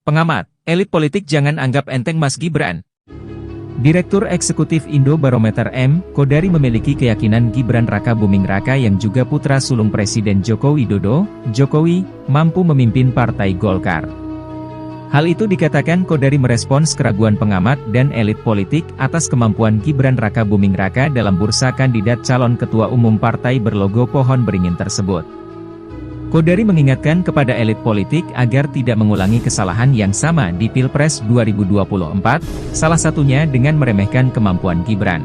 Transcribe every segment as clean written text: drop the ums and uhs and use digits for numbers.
Pengamat, elit politik jangan anggap enteng Mas Gibran. Direktur Eksekutif Indobarometer M. Kodari memiliki keyakinan Gibran Raka Buming Raka yang juga putra sulung Presiden Joko Widodo, Jokowi, mampu memimpin Partai Golkar. Hal itu dikatakan Kodari merespons keraguan pengamat dan elit politik atas kemampuan Gibran Raka Buming Raka dalam bursa kandidat calon ketua umum partai berlogo pohon beringin tersebut. Kodari mengingatkan kepada elit politik agar tidak mengulangi kesalahan yang sama di Pilpres 2024, salah satunya dengan meremehkan kemampuan Gibran.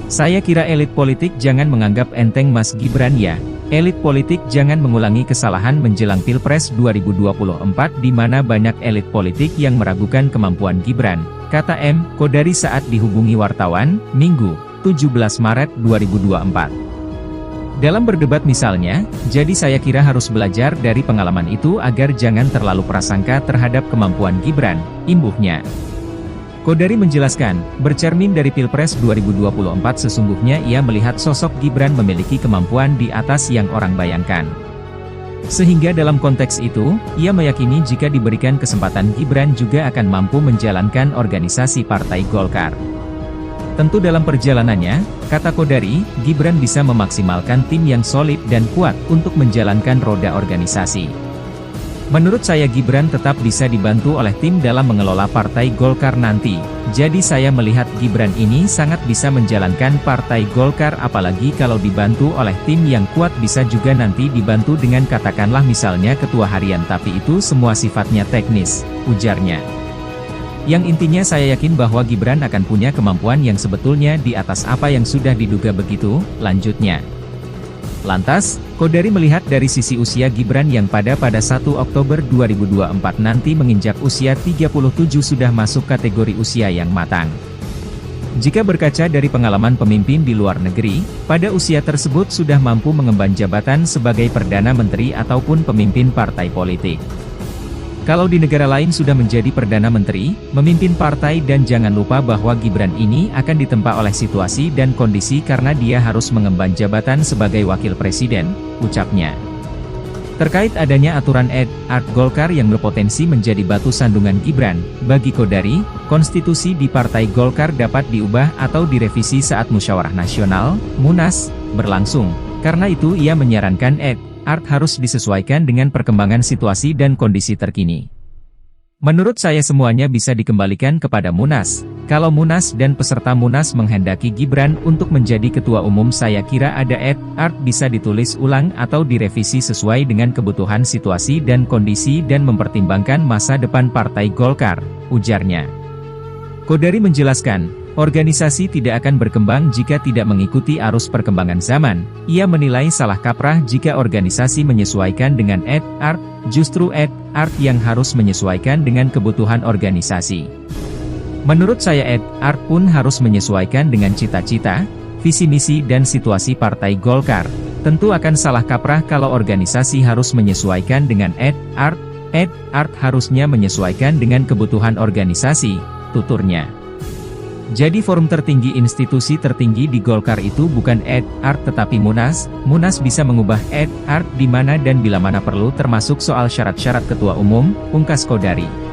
Saya kira elit politik jangan menganggap enteng Mas Gibran ya. Elit politik jangan mengulangi kesalahan menjelang Pilpres 2024 di mana banyak elit politik yang meragukan kemampuan Gibran, kata M. Kodari saat dihubungi wartawan, Minggu, 17 Maret 2024. Dalam berdebat misalnya, jadi saya kira harus belajar dari pengalaman itu agar jangan terlalu prasangka terhadap kemampuan Gibran, imbuhnya. Kodari menjelaskan, bercermin dari Pilpres 2024 sesungguhnya ia melihat sosok Gibran memiliki kemampuan di atas yang orang bayangkan. Sehingga dalam konteks itu, ia meyakini jika diberikan kesempatan Gibran juga akan mampu menjalankan organisasi Partai Golkar. Tentu dalam perjalanannya, kata Kodari, Gibran bisa memaksimalkan tim yang solid dan kuat untuk menjalankan roda organisasi. Menurut saya Gibran tetap bisa dibantu oleh tim dalam mengelola Partai Golkar nanti, jadi saya melihat Gibran ini sangat bisa menjalankan Partai Golkar apalagi kalau dibantu oleh tim yang kuat bisa juga nanti dibantu dengan katakanlah misalnya ketua harian tapi itu semua sifatnya teknis, ujarnya. Yang intinya saya yakin bahwa Gibran akan punya kemampuan yang sebetulnya di atas apa yang sudah diduga begitu, lanjutnya. Lantas, Kodari melihat dari sisi usia Gibran yang pada 1 Oktober 2024 nanti menginjak usia 37 sudah masuk kategori usia yang matang. Jika berkaca dari pengalaman pemimpin di luar negeri, pada usia tersebut sudah mampu mengemban jabatan sebagai Perdana Menteri ataupun pemimpin partai politik. Kalau di negara lain sudah menjadi Perdana Menteri, memimpin partai dan jangan lupa bahwa Gibran ini akan ditempa oleh situasi dan kondisi karena dia harus mengemban jabatan sebagai Wakil Presiden, ucapnya. Terkait adanya aturan ad-art Golkar yang berpotensi menjadi batu sandungan Gibran, bagi Kodari, konstitusi di Partai Golkar dapat diubah atau direvisi saat musyawarah nasional, Munas, berlangsung. Karena itu ia menyarankan art harus disesuaikan dengan perkembangan situasi dan kondisi terkini. Menurut saya semuanya bisa dikembalikan kepada Munas. Kalau Munas dan peserta Munas menghendaki Gibran untuk menjadi ketua umum saya kira ada art bisa ditulis ulang atau direvisi sesuai dengan kebutuhan situasi dan kondisi dan mempertimbangkan masa depan Partai Golkar, ujarnya. Kodari menjelaskan, organisasi tidak akan berkembang jika tidak mengikuti arus perkembangan zaman. Ia menilai salah kaprah jika organisasi menyesuaikan dengan art, justru art yang harus menyesuaikan dengan kebutuhan organisasi. Menurut saya art pun harus menyesuaikan dengan cita-cita, visi misi dan situasi Partai Golkar. Tentu akan salah kaprah kalau organisasi harus menyesuaikan dengan art harusnya menyesuaikan dengan kebutuhan organisasi, tuturnya. Jadi forum tertinggi institusi tertinggi di Golkar itu bukan art tetapi Munas. Munas bisa mengubah art di mana dan bila mana perlu termasuk soal syarat-syarat ketua umum, pungkas Kodari.